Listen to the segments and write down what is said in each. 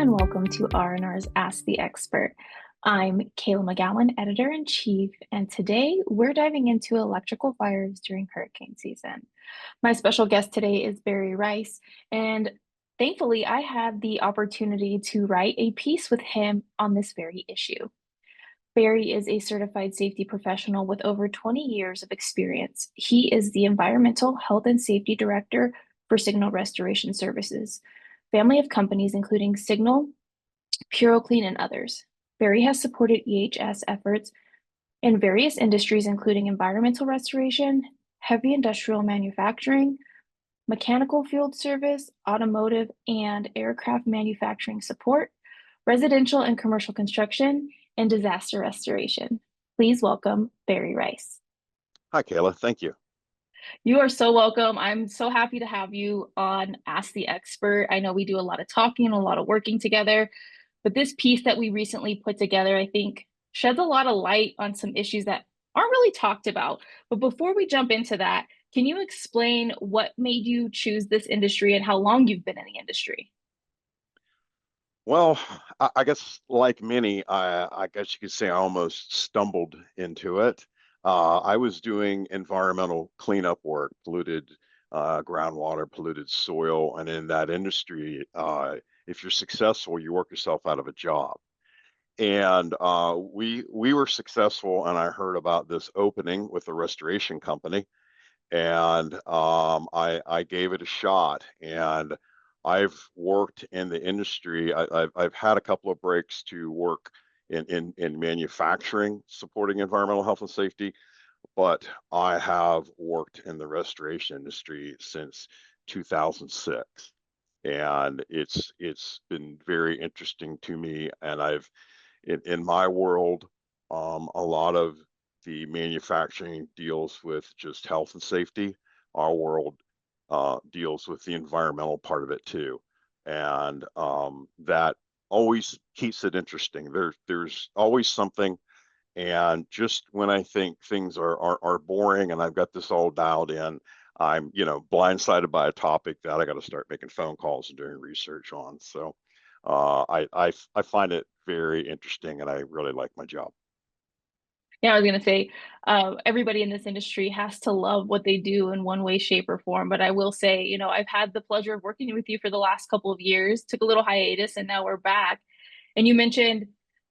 and welcome to R&R's Ask the Expert. I'm Kayla McGowan, Editor-in-Chief, and today we're diving into electrical fires during hurricane season. My special guest today is Barry Rice, and thankfully I had the opportunity to write a piece with him on this very issue. Barry is a certified safety professional with over 20 years of experience. He is the Environmental Health and Safety Director for Signal Restoration Services, family of companies including Signal, PuroClean, and others. Barry has supported EHS efforts in various industries, including environmental restoration, heavy industrial manufacturing, mechanical field service, automotive and aircraft manufacturing support, residential and commercial construction, and disaster restoration. Please welcome Barry Rice. Hi, Kayla. Thank you. You are so welcome. I'm so happy to have you on Ask the Expert. I know we do a lot of talking and a lot of working together, but this piece that we recently put together, I think, sheds a lot of light on some issues that aren't really talked about. But before we jump into that, can you explain what made you choose this industry and how long you've been in the industry? Well, I guess like many, I guess you could say I almost stumbled into it. I was doing environmental cleanup work, polluted groundwater, polluted soil, and in that industry, if you're successful, you work yourself out of a job. And we were successful, and I heard about this opening with a restoration company, and I gave it a shot. And I've worked in the industry. I've had a couple of breaks to work in manufacturing, supporting environmental health and safety, but I have worked in the restoration industry since 2006, and it's been very interesting to me. And I've in my world, a lot of the manufacturing deals with just health and safety. Our world deals with the environmental part of it too, and that always keeps it interesting. There's always something, and just when I think things are boring and I've got this all dialed in, I'm blindsided by a topic that I got to start making phone calls and doing research on. So I find it very interesting, and I really like my job. Yeah, I was going to say, everybody in this industry has to love what they do in one way, shape, or form. But I will say, I've had the pleasure of working with you for the last couple of years, took a little hiatus, and now we're back. And you mentioned,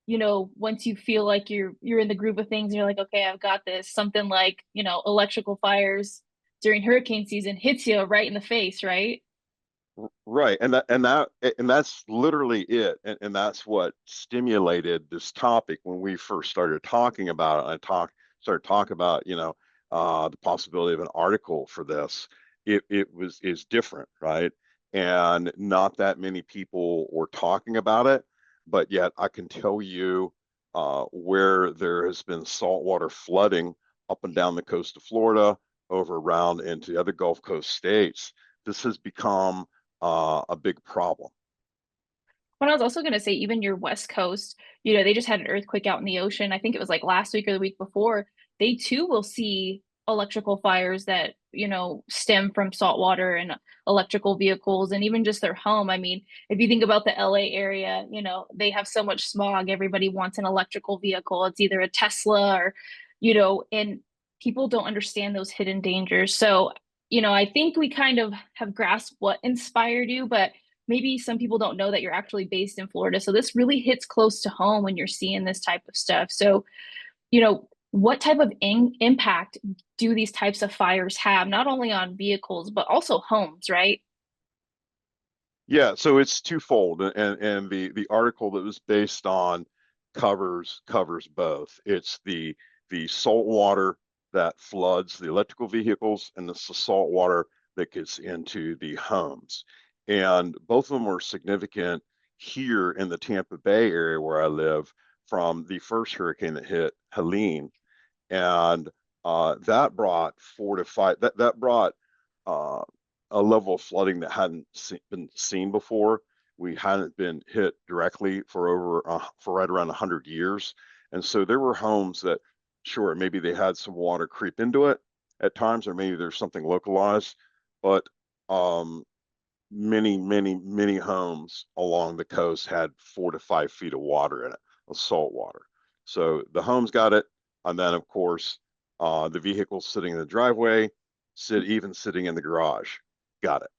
once you feel like you're in the groove of things, and you're like, okay, I've got this. Something like, electrical fires during hurricane season hits you right in the face, right? Right, and that's literally it, and that's what stimulated this topic when we first started talking about it. Started talking about the possibility of an article for this. It is different, right? And not that many people were talking about it, but yet I can tell you where there has been saltwater flooding up and down the coast of Florida, over around into the other Gulf Coast states. This has become a big problem. But I was also going to say, even your West Coast, they just had an earthquake out in the ocean. I think it was like last week or the week before. They too will see electrical fires that, stem from salt water and electrical vehicles and even just their home. I mean, if you think about the LA area, they have so much smog. Everybody wants an electrical vehicle. It's either a Tesla or, and people don't understand those hidden dangers. So, I think we kind of have grasped what inspired you, but maybe some people don't know that you're actually based in Florida. So this really hits close to home when you're seeing this type of stuff. So, what type of impact do these types of fires have, not only on vehicles, but also homes, right? Yeah, so it's twofold, and the article that was based on covers both. It's the salt water that floods the electrical vehicles, and it's the salt water that gets into the homes. And both of them are significant here in the Tampa Bay area where I live, from the first hurricane that hit, Helene. And that brought 4 to 5, that brought uh, a level of flooding that hadn't been seen before. We hadn't been hit directly for right around 100 years. And so there were homes that, sure, maybe they had some water creep into it at times, or maybe there's something localized, but um, many homes along the coast had 4 to 5 feet of water in it, of salt water. So the homes got it, and then of course the vehicles sitting in the driveway, even sitting in the garage, got it.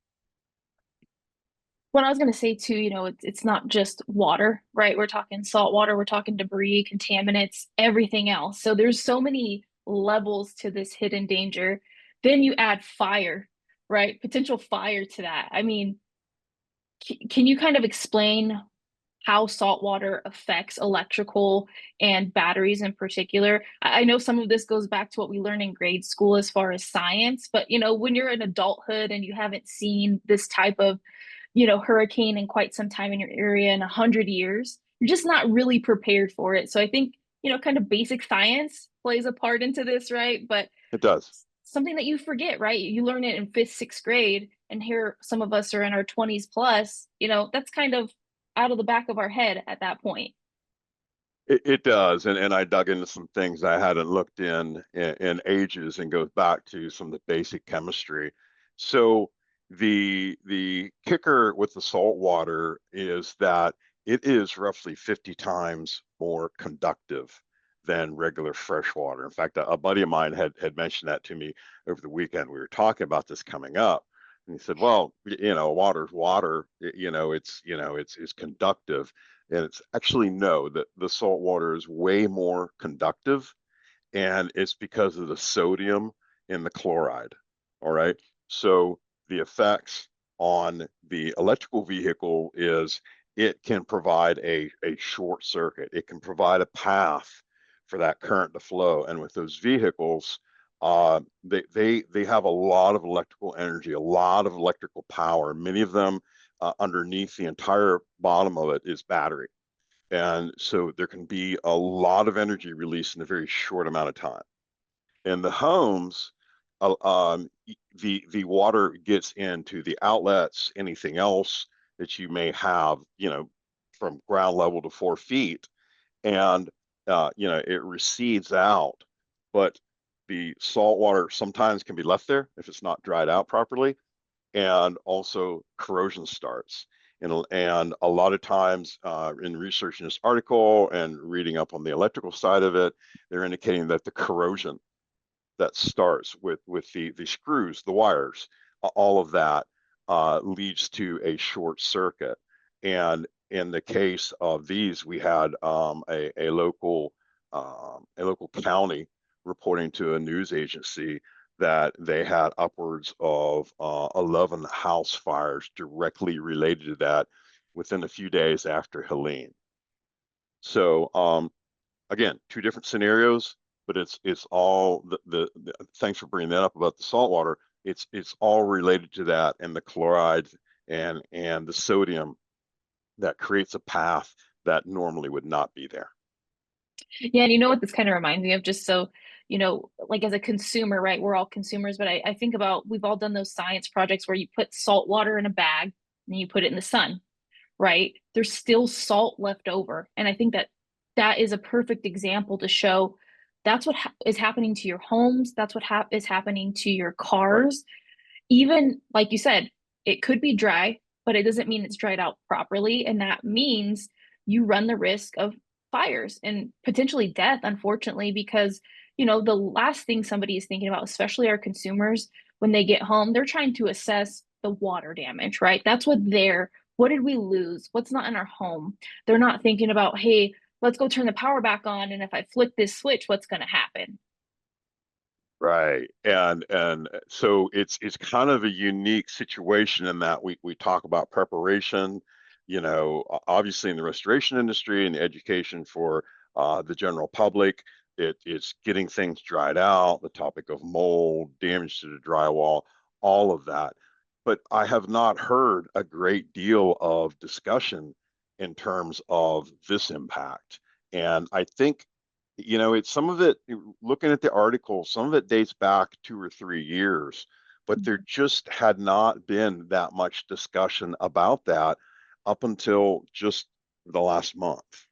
What I was going to say too, it's not just water, right? We're talking salt water, we're talking debris, contaminants, everything else. So there's so many levels to this hidden danger. Then you add fire, right? Potential fire to that. I mean, can you kind of explain how salt water affects electrical and batteries in particular? I know some of this goes back to what we learned in grade school as far as science, but when you're in adulthood and you haven't seen this type of hurricane in quite some time in your area in 100 years, you're just not really prepared for it. So I think, kind of basic science plays a part into this, right? But It does. something that you forget, right? You learn it in fifth, sixth grade, and here some of us are in our 20s plus, that's kind of out of the back of our head at that point. It does, and I dug into some things I hadn't looked in ages, and goes back to some of the basic chemistry. So the kicker with the salt water is that it is roughly 50 times more conductive than regular fresh water. In fact, a buddy of mine had mentioned that to me over the weekend. We were talking about this coming up, and he said, "Well, water's water. It's conductive." And it's actually no, that the salt water is way more conductive, and it's because of the sodium in the chloride. All right. So the effects on the electrical vehicle is it can provide a short circuit. It can provide a path for that current to flow. And with those vehicles, they have a lot of electrical energy, a lot of electrical power. Many of them underneath the entire bottom of it is battery. And so there can be a lot of energy released in a very short amount of time. In the homes, the water gets into the outlets, anything else that you may have, from ground level to 4 feet, and it recedes out. But the salt water sometimes can be left there if it's not dried out properly, and also corrosion starts. And a lot of times in researching this article and reading up on the electrical side of it, they're indicating that the corrosion that starts with the screws, the wires, all of that leads to a short circuit. And in the case of these, we had a local county reporting to a news agency that they had upwards of 11 house fires directly related to that within a few days after Helene. So again, two different scenarios, but it's all thanks for bringing that up about the salt water. It's all related to that, and the chloride and the sodium that creates a path that normally would not be there. Yeah, and you know what this kind of reminds me of? Just so, like as a consumer, right? We're all consumers, but I think about we've all done those science projects where you put salt water in a bag and you put it in the sun, right? There's still salt left over. And I think that that is a perfect example to show that's what is happening to your homes. That's what is happening to your Right. cars. Even like you said, it could be dry, but it doesn't mean it's dried out properly. And that means you run the risk of fires and potentially death, unfortunately, because, the last thing somebody is thinking about, especially our consumers, when they get home, they're trying to assess the water damage, right? That's what did we lose? What's not in our home? They're not thinking about, hey, let's go turn the power back on. And if I flick this switch, what's going to happen? Right. And so it's kind of a unique situation in that we talk about preparation, obviously in the restoration industry and the education for the general public. It's getting things dried out, the topic of mold, damage to the drywall, all of that. But I have not heard a great deal of discussion in terms of this impact. And I think it's some of it, looking at the article, some of it dates back 2 or 3 years, but there just had not been that much discussion about that up until just the last month.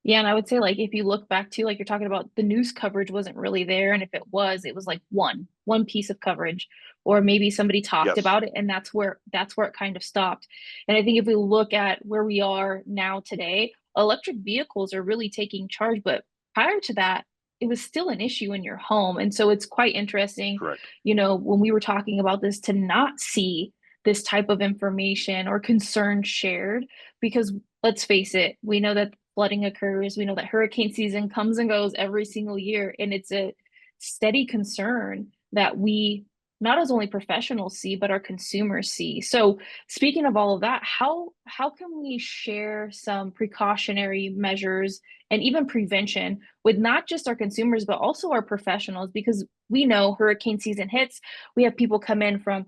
Yeah, and I would say like if you look back to like you're talking about the news coverage wasn't really there, and if it was like one piece of coverage, or maybe somebody talked Yes, about it, and that's where it kind of stopped. And I think if we look at where we are now today, electric vehicles are really taking charge, but prior to that, it was still an issue in your home. And so it's quite interesting, correct. when we were talking about this, to not see this type of information or concern shared, because let's face it, we know that flooding occurs. We know that hurricane season comes and goes every single year, and it's a steady concern that we not as only professionals see, but our consumers see. So, speaking of all of that, how can we share some precautionary measures and even prevention with not just our consumers, but also our professionals? Because we know hurricane season hits, we have people come in from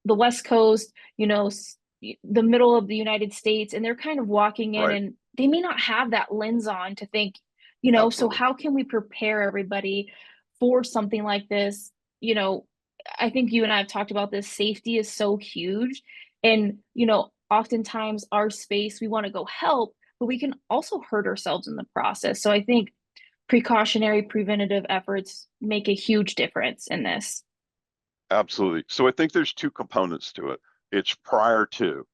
the West Coast, the middle of the United States, and they're kind of walking in Right. and they may not have that lens on to think, so Absolutely. how can we prepare everybody for something like this? You know, I think you and I have talked about this. Safety is so huge. And, oftentimes our space, we want to go help, but we can also hurt ourselves in the process. So I think precautionary, preventative efforts make a huge difference in this. Absolutely. So I think there's two components to it. It's prior to.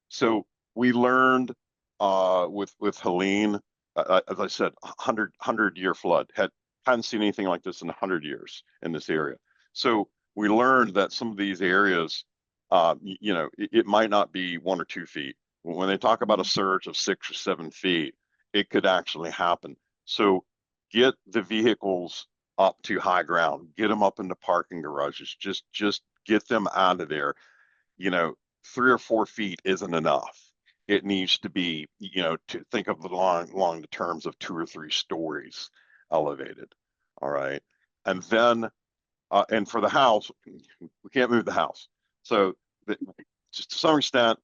So we learned with Helene, as I said, 100 year flood hadn't seen anything like this in 100 years in this area. So we learned that some of these areas, it might not be 1 or 2 feet. When they talk about a surge of 6 or 7 feet, it could actually happen. So get the vehicles up to high ground, get them up into parking garages, just get them out of there. You know, 3 or 4 feet isn't enough. It needs to be, to think of the along the terms of 2 or 3 stories elevated. All right. And then, and for the house, we can't move the house. So the, just to some extent,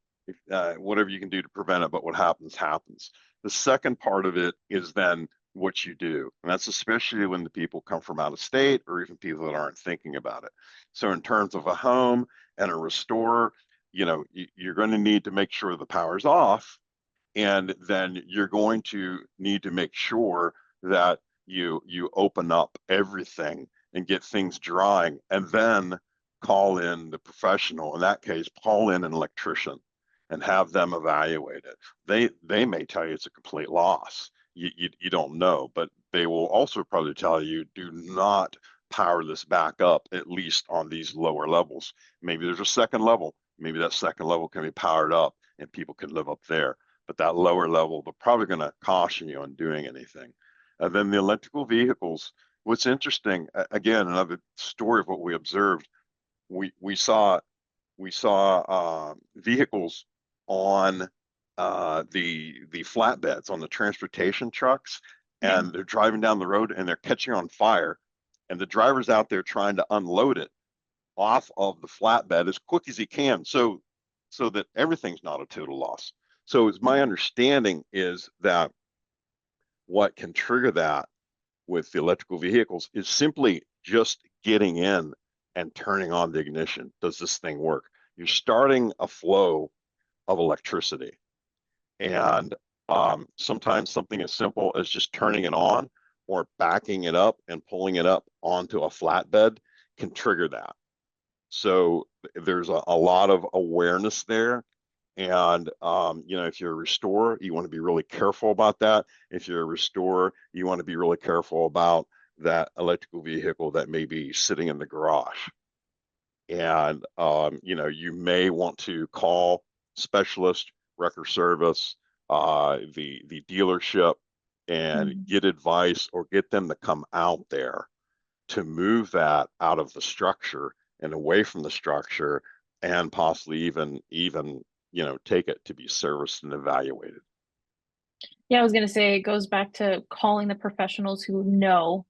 whatever you can do to prevent it, but what happens, happens. The second part of it is then what you do. And that's especially when the people come from out of state or even people that aren't thinking about it. So in terms of a home and a restorer, you're going to need to make sure the power's off, and then you're going to need to make sure that you open up everything and get things drying, and then call in the professional. In that case, call in an electrician and have them evaluate it. They may tell you it's a complete loss. You don't know, but they will also probably tell you do not power this back up, at least on these lower levels. Maybe there's a second level. Maybe that second level can be powered up and people can live up there. But that lower level, they're probably going to caution you on doing anything. And then the electrical vehicles, what's interesting, again, another story of what we observed, we saw vehicles on the flatbeds, on the transportation trucks, Yeah. and they're driving down the road and they're catching on fire, and the driver's out there trying to unload it off of the flatbed as quick as he can, so that everything's not a total loss. So it's my understanding is that what can trigger that with the electrical vehicles is simply just getting in and turning on the ignition. Does this thing work? You're starting a flow of electricity. And sometimes something as simple as just turning it on or backing it up and pulling it up onto a flatbed can trigger that. So there's a lot of awareness there. And, if you're a restorer, you want to be really careful about that. If you're a restorer, you want to be really careful about that electrical vehicle that may be sitting in the garage. And, you may want to call specialist, wrecker service, the dealership, and Mhm. get advice or get them to come out there to move that out of the structure and away from the structure, and possibly even take it to be serviced and evaluated. Yeah, I was gonna say it goes back to calling the professionals who know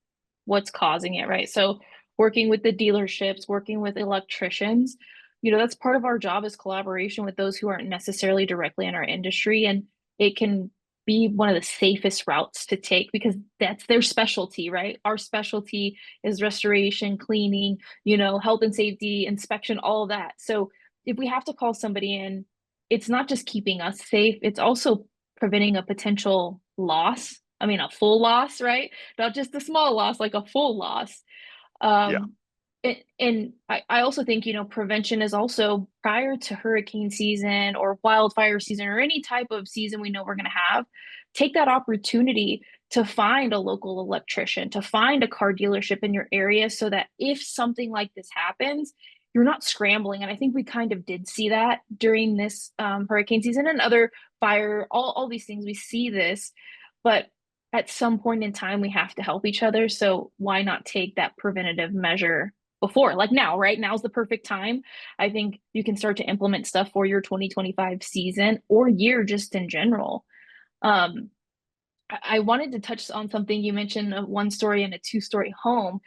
what's causing it, right? So working with the dealerships, working with electricians, that's part of our job is collaboration with those who aren't necessarily directly in our industry. And it can be one of the safest routes to take because that's their specialty, right? Our specialty is restoration, cleaning, health and safety, inspection, all of that. So if we have to call somebody in, it's not just keeping us safe, it's also preventing a potential loss. I mean, a full loss, right? Not just a small loss, like a full loss. Yeah. Um, and I also think, prevention is also prior to hurricane season or wildfire season or any type of season we know we're going to have, take that opportunity to find a local electrician, to find a car dealership in your area so that if something like this happens, you're not scrambling. And I think we kind of did see that during this hurricane season and other fire, all these things. We see this, but at some point in time, we have to help each other. So why not take that preventative measure before? Like now, right? Now's the perfect time. I think you can start to implement stuff for your 2025 season or year just in general. Um, I wanted to touch on something you mentioned, a one story and a two-story home.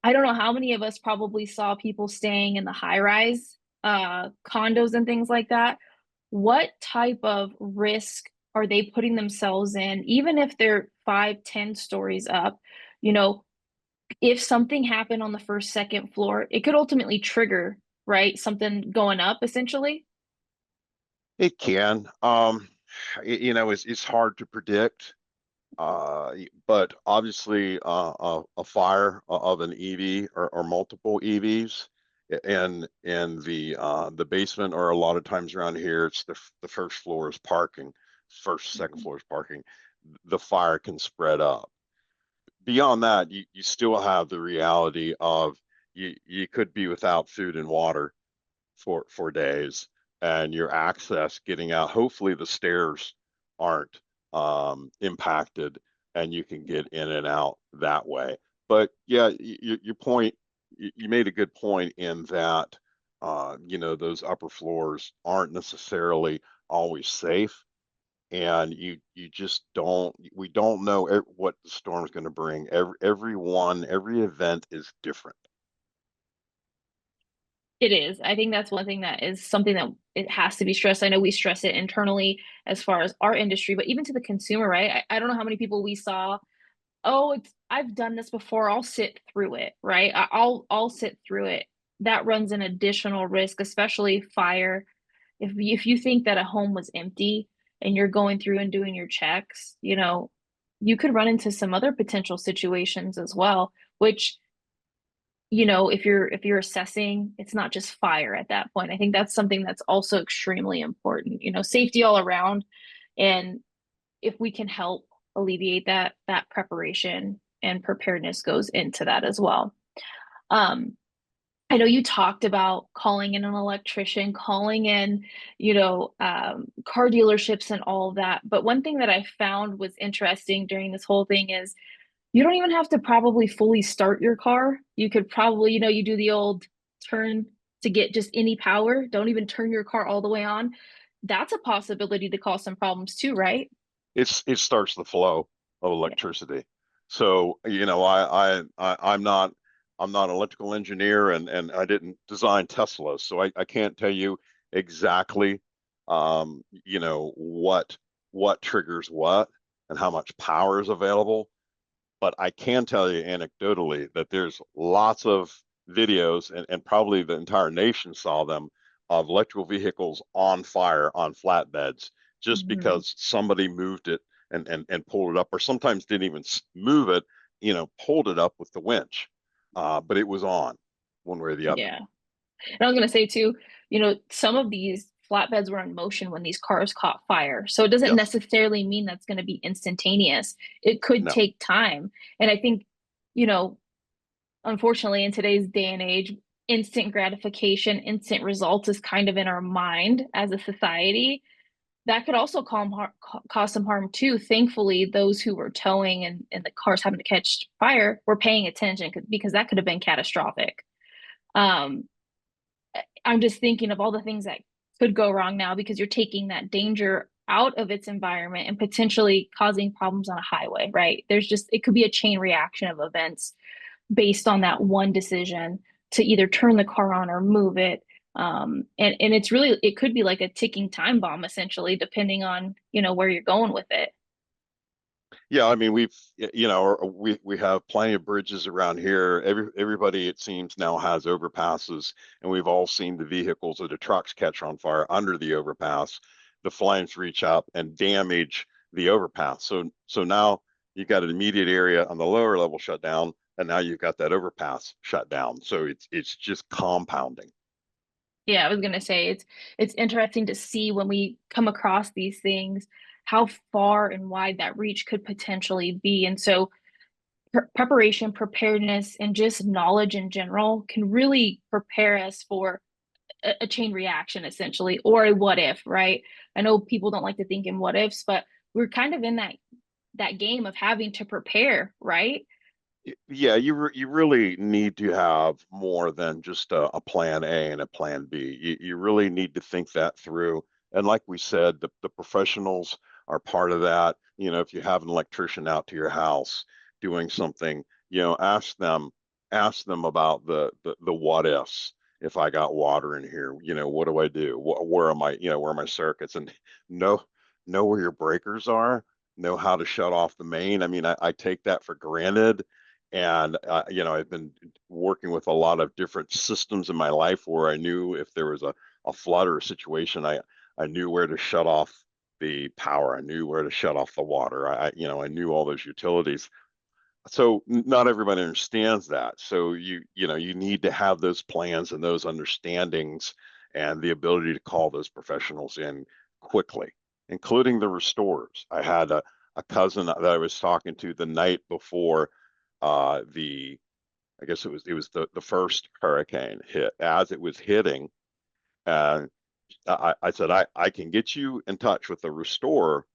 I don't know how many of us probably saw people staying in the high-rise condos and things like that. What type of risk are they putting themselves in, even if they're 5, 10 stories up? You know, if something happened on the first, second floor, it could ultimately trigger, right? Something going up essentially. It can. It's hard to predict. But obviously, a fire of an EV or multiple EVs and the basement, or a lot of times around here, it's the first floor is parking, first, second floor is parking. The fire can spread up. Beyond that, you still have the reality of you could be without food and water for days, and your access getting out. Hopefully, the stairs aren't impacted, and you can get in and out that way. But yeah, your point, you made a good point in that those upper floors aren't necessarily always safe, and you just don't. We don't know what the storm's going to bring. Every event is different. It is. I think that's one thing that is something that it has to be stressed. I know we stress it internally as far as our industry, but even to the consumer, right? I don't know how many people we saw, oh, I've done this before. I'll sit through it, right? I'll sit through it. That runs an additional risk, especially fire. If you think that a home was empty and you're going through and doing your checks, you could run into some other potential situations as well, which if you're assessing, it's not just fire at that point. I think that's something that's also extremely important, safety all around. And if we can help alleviate that preparation and preparedness goes into that as well. um I know you talked about calling in an electrician, calling in, car dealerships and all of that. But one thing that I found was interesting during this whole thing is you don't even have to probably fully start your car. You could probably, you do the old turn to get just any power. Don't even turn your car all the way on. That's a possibility to cause some problems too, right? It starts the flow of Yeah. electricity. So, I'm not an electrical engineer, and I didn't design Tesla, so I can't tell you exactly what triggers what and how much power is available. But I can tell you anecdotally that there's lots of videos, and probably the entire nation saw them, of electrical vehicles on fire on flatbeds just Mhm. because somebody moved it and pulled it up, or sometimes didn't even move it, pulled it up with the winch. But it was on one way or the other. Yeah. And I was going to say too, some of these flatbeds were in motion when these cars caught fire. So it doesn't Yes. necessarily mean that's going to be instantaneous. It could No. take time. And I think, you know, unfortunately, in today's day and age, instant gratification, instant results is kind of in our mind as a society. That could also cause some harm too. Thankfully, those who were towing and the cars having to catch fire were paying attention because that could have been catastrophic. Um, I'm just thinking of all the things that could go wrong now because you're taking that danger out of its environment and potentially causing problems on a highway, right? It could be a chain reaction of events based on that one decision to either turn the car on or move it. And it could be like a ticking time bomb essentially, depending on, where you're going with it. Yeah, I mean, we have plenty of bridges around here. Everybody, it seems, now has overpasses, and we've all seen the vehicles or the trucks catch on fire under the overpass. The flames reach up and damage the overpass. So now You got an immediate area on the lower level shut down, and now you've got that overpass shut down. So it's just compounding. Yeah, I was gonna say it's interesting to see when we come across these things how far and wide that reach could potentially be. And so preparation, preparedness, and just knowledge in general can really prepare us for a chain reaction essentially, or a what if, right? I know people don't like to think in what ifs, but we're kind of in that game of having to prepare, right? Yeah, you really need to have more than just a plan A and a plan B. You really need to think that through. And like we said, the professionals are part of that. If you have an electrician out to your house doing something, ask them about the what ifs. If I got water in here, what do I do? Where am I, where are my circuits? And know know where your breakers are, know how to shut off the main. I mean, I take that for granted, and I've been working with a lot of different systems in my life where I knew if there was a flood or a situation, I knew where to shut off the power. I knew where to shut off the water. I knew all those utilities. So not everybody understands that. So you need to have those plans and those understandings and the ability to call those professionals in quickly, including the restorers. I had a cousin that I was talking to the night before the I guess it was the first hurricane hit. As it was hitting, uh, I said I can get you in touch with the restorer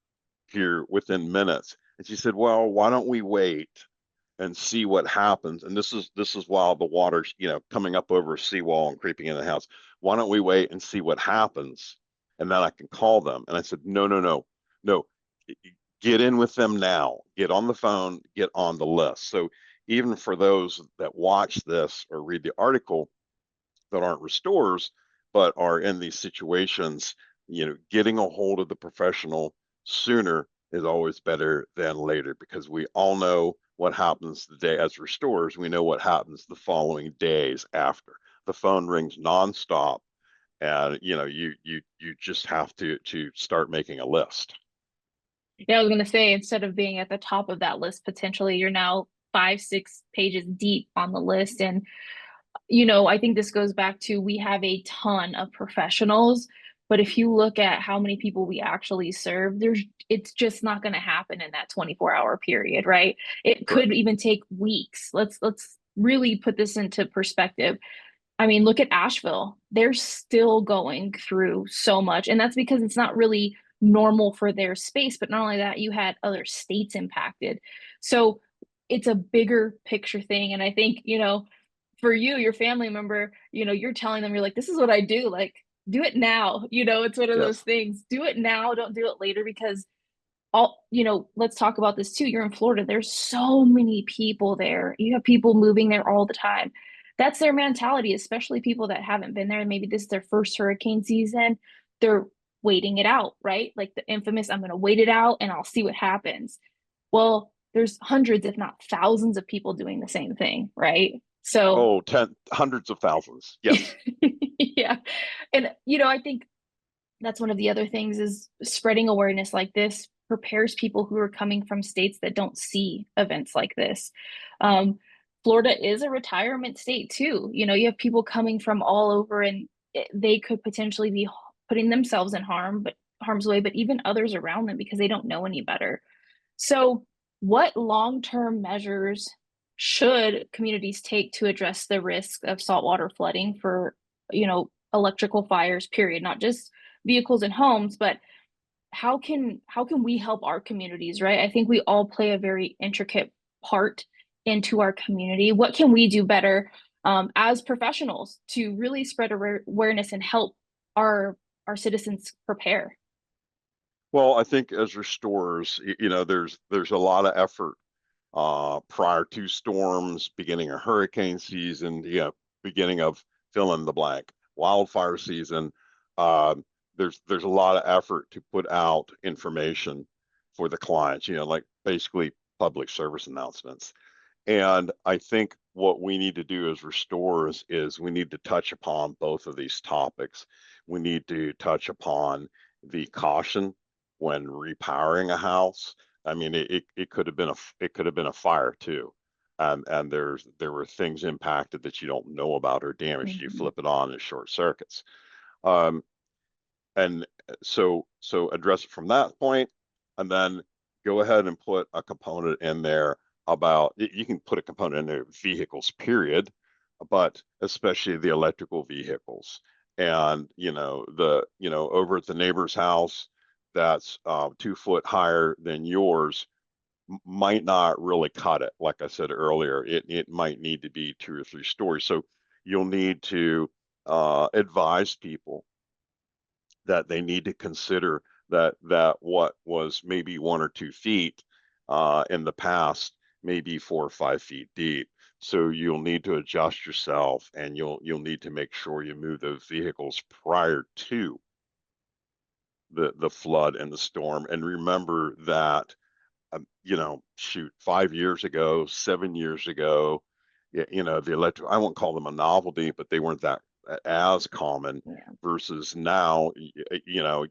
here within minutes. And she said, "Well, why don't we wait and see what happens?" And this is while the water's coming up over a seawall and creeping in the house. "Why don't we wait and see what happens, and then I can call them?" And I said, "No, no, no, no. Get in with them now. Get on the phone. Get on the list." So even for those that watch this or read the article that aren't restorers but are in these situations, getting a hold of the professional sooner is always better than later, because we all know what happens the day as restorers. We know what happens the following days after. The phone rings nonstop, and you just have to start making a list. Yeah, I was gonna say instead of being at the top of that list, potentially you're now 5, 6 pages deep on the list. And I think this goes back to we have a ton of professionals, but if you look at how many people we actually serve, it's just not going to happen in that 24-hour period, right? It could Correct. even take weeks. Let's really put this into perspective. I mean, look at Asheville. They're still going through so much, and that's because it's not really normal for their space. But not only that, you had other states impacted. So it's a bigger picture thing. And I think, for you, your family member, you're telling them, you're like, this is what I do. Like, do it now. It's one of those Yes. things. Do it now. Don't do it later because let's talk about this too. You're in Florida. There's so many people there. You have people moving there all the time. That's their mentality, especially people that haven't been there. Maybe this is their first hurricane season. They're waiting it out, right? Like the infamous, I'm going to wait it out and I'll see what happens. Well, there's hundreds, if not thousands, of people doing the same thing, right? So, Oh, hundreds of thousands. Yes. yeah. And, I think that's one of the other things is spreading awareness like this prepares people who are coming from states that don't see events like this. Um, Florida is a retirement state too. You have people coming from all over, and they could potentially be putting themselves in harm's way, but even others around them because they don't know any better. So, what long-term measures should communities take to address the risk of saltwater flooding for, electrical fires, period, not just vehicles and homes, but how can we help our communities, right? I think we all play a very intricate part into our community. What can we do better as professionals to really spread awareness and help our citizens prepare? Well, I think as restorers, there's a lot of effort prior to storms, beginning of hurricane season, beginning of fill in the blank, wildfire season. Um, there's a lot of effort to put out information for the clients, like basically public service announcements. And I think what we need to do as restorers is we need to touch upon both of these topics. We need to touch upon the caution when repowering a house. I mean, it could have been it could have been a fire too. And there were things impacted that you don't know about or damaged. You Mhm. flip it on and short circuits. Um, and so address it from that point, and then go ahead and put a component in there about, you can put a component in there, vehicles, period, but especially the electrical vehicles. And over at the neighbor's house that's 2 foot higher than yours might not really cut it. Like I said earlier, it might need to be 2 or 3 stories. So you'll need to advise people that they need to consider that what was maybe 1 or 2 feet in the past, maybe 4 or 5 feet deep. So you'll need to adjust yourself, and you'll need to make sure you move those vehicles prior to the flood and the storm. And remember that, shoot, 5 years ago, 7 years ago, the electric, I won't call them a novelty, but they weren't that as common Yeah. versus now,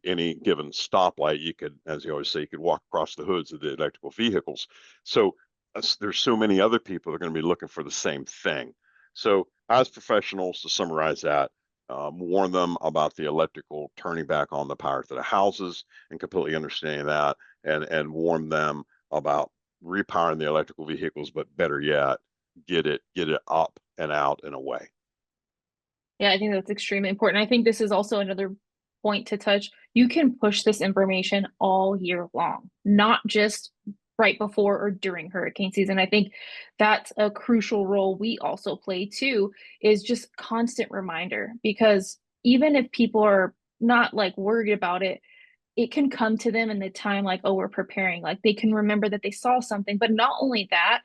any given stoplight, you could, as you always say, you could walk across the hoods of the electrical vehicles. So there's so many other people that are going to be looking for the same thing. So as professionals, to summarize that, warn them about the electrical turning back on the power to the houses and completely understanding that, and warn them about repowering the electrical vehicles, but better yet, get it up and out and away. Yeah, I think that's extremely important. I think this is also another point to touch. You can push this information all year long, not just right before or during hurricane season. I think that's a crucial role we also play too, is just constant reminder, because even if people are not like worried about it, it can come to them in the time like, oh, we're preparing. Like they can remember that they saw something. But not only that,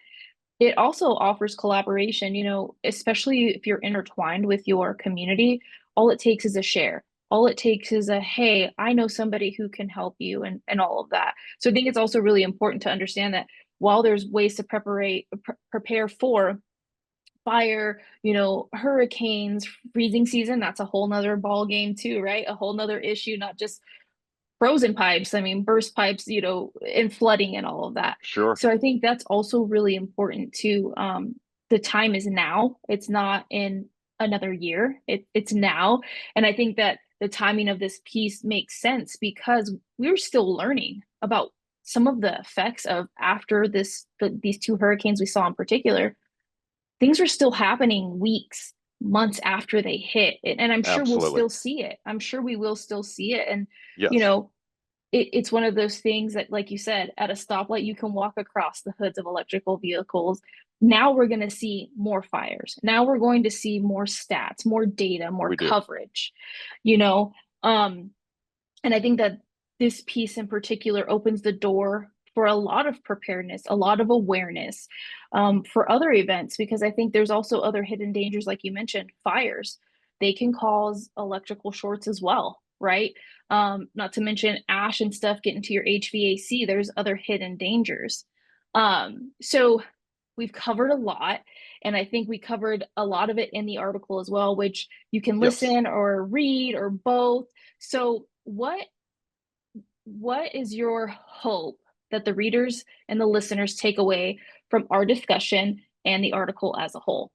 it also offers collaboration, especially if you're intertwined with your community. All it takes is a share. All it takes is a, hey, I know somebody who can help you, and all of that. So I think it's also really important to understand that while there's ways to prepare for fire, hurricanes, freezing season, that's a whole nother ball game too, right? A whole nother issue, not just frozen pipes, I mean, burst pipes, and flooding and all of that. Sure, So I think that's also really important too. The time is now, it's not in another year, it's now. And I think that the timing of this piece makes sense because we're still learning about some of the effects of after these two hurricanes we saw in particular. Things are still happening weeks, months after they hit. And I'm sure we'll absolutely. still see it. I'm sure we will still see it. And, you Yes, know, it's one of those things that, like you said, at a stoplight, you can walk across the hoods of electrical vehicles. Now we're going to see more fires. Now we're going to see more stats, more data, more we do. coverage, you know. Um, and I think that this piece in particular opens the door for a lot of preparedness, a lot of awareness for other events, because I think there's also other hidden dangers, like you mentioned, fires. They can cause electrical shorts as well, right? Not to mention ash and stuff getting to your HVAC. There's other hidden dangers. So we've covered a lot, and I think we covered a lot of it in the article as well, which you can Yes. listen or read or both. So what is your hope that the readers and the listeners take away from our discussion and the article as a whole?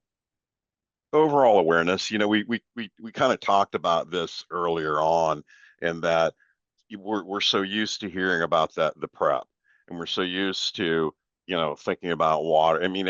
Overall awareness, we kind of talked about this earlier on, and that we're so used to hearing about that, the prep, and we're so used to, thinking about water. I mean,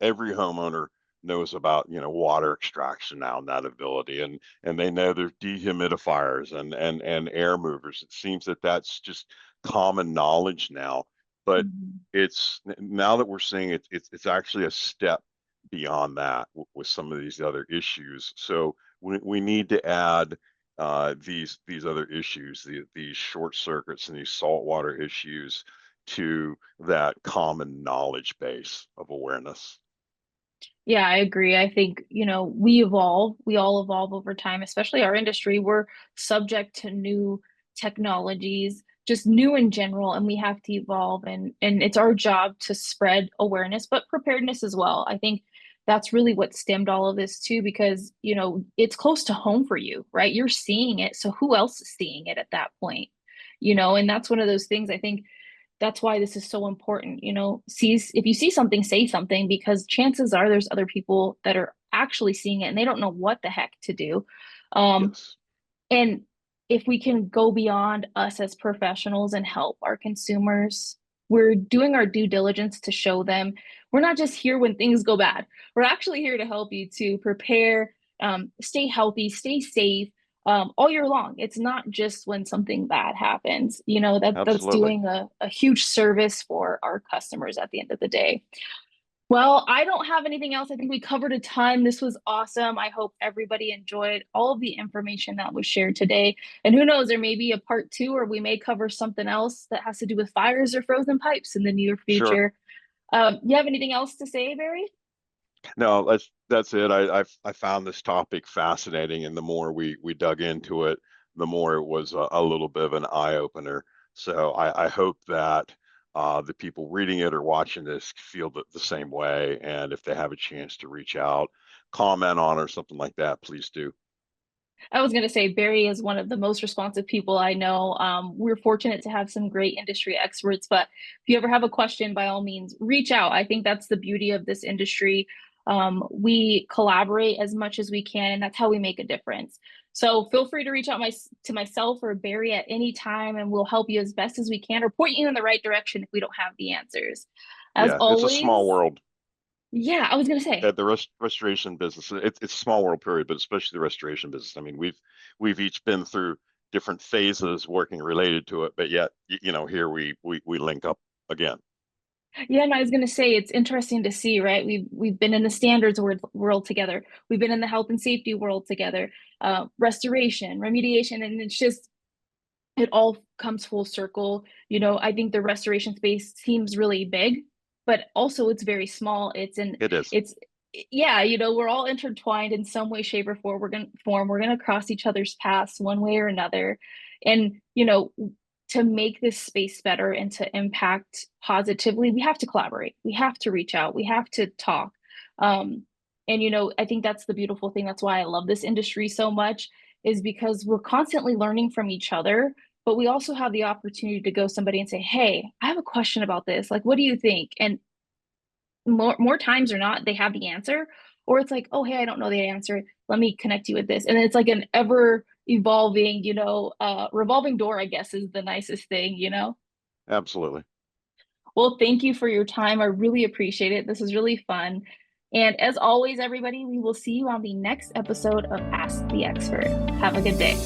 every homeowner knows about, water extraction now and that ability, and they know there's dehumidifiers and air movers. It seems that that's just common knowledge now, but Mhm. it's now that we're seeing it, it's actually a step beyond that with some of these other issues. So we need to add these other issues, these short circuits and these saltwater issues, to that common knowledge base of awareness. Yeah, I agree. I think, we all evolve over time, especially our industry. We're subject to new technologies, just new in general, and we have to evolve, and it's our job to spread awareness, but preparedness as well. I think that's really what stemmed all of this too, because, it's close to home for you, right? You're seeing it, so who else is seeing it at that point? And that's one of those things I think that's why this is so important. If you see something, say something, because chances are there's other people that are actually seeing it and they don't know what the heck to do. Um, Yes, and if we can go beyond us as professionals and help our consumers, we're doing our due diligence to show them we're not just here when things go bad. We're actually here to help you to prepare, stay healthy, stay safe, all year long. It's not just when something bad happens. That's absolutely. doing a huge service for our customers at the end of the day. Well, I don't have anything else. I think we covered a ton. This was awesome. I hope everybody enjoyed all of the information that was shared today. And who knows, there may be a part two, or we may cover something else that has to do with fires or frozen pipes in the near Sure. future. You have anything else to say, Barry? No, that's it. I found this topic fascinating, and the more we dug into it, the more it was a little bit of an eye opener. So I hope that the people reading it or watching this feel the same way. And if they have a chance to reach out, comment on it or something like that, please do. I was going to say Barry is one of the most responsive people I know. We're fortunate to have some great industry experts, but if you ever have a question, by all means, reach out. I think that's the beauty of this industry. We collaborate as much as we can, and that's how we make a difference. So feel free to reach out to myself or Barry at any time, and we'll help you as best as we can or point you in the right direction if we don't have the answers. As Yeah, it's a small always, world. yeah, I was going to say. The restoration business, it's a small world period, but especially the restoration business. I mean, we've each been through different phases working related to it, but yet, here we link up again. Yeah, and I was going to say it's interesting to see, right? We've been in the standards world together. We've been in the health and safety world together, restoration, remediation, and it's just it all comes full circle. I think the restoration space seems really big, but also it's very small. It is. It's yeah, we're all intertwined in some way, shape, or form. We're gonna cross each other's paths one way or another. And to make this space better and to impact positively, we have to collaborate. We have to reach out. We have to talk. And I think that's the beautiful thing. That's why I love this industry so much, is because we're constantly learning from each other, but we also have the opportunity to go somebody and say, hey, I have a question about this. Like, what do you think? And more times or not, they have the answer. Or it's like, oh, hey, I don't know the answer. Let me connect you with this. And it's like an ever evolving, revolving door, I guess, is the nicest thing. Absolutely. Well, thank you for your time. I really appreciate it. This is really fun. And as always, everybody, we will see you on the next episode of Ask the Expert. Have a good day.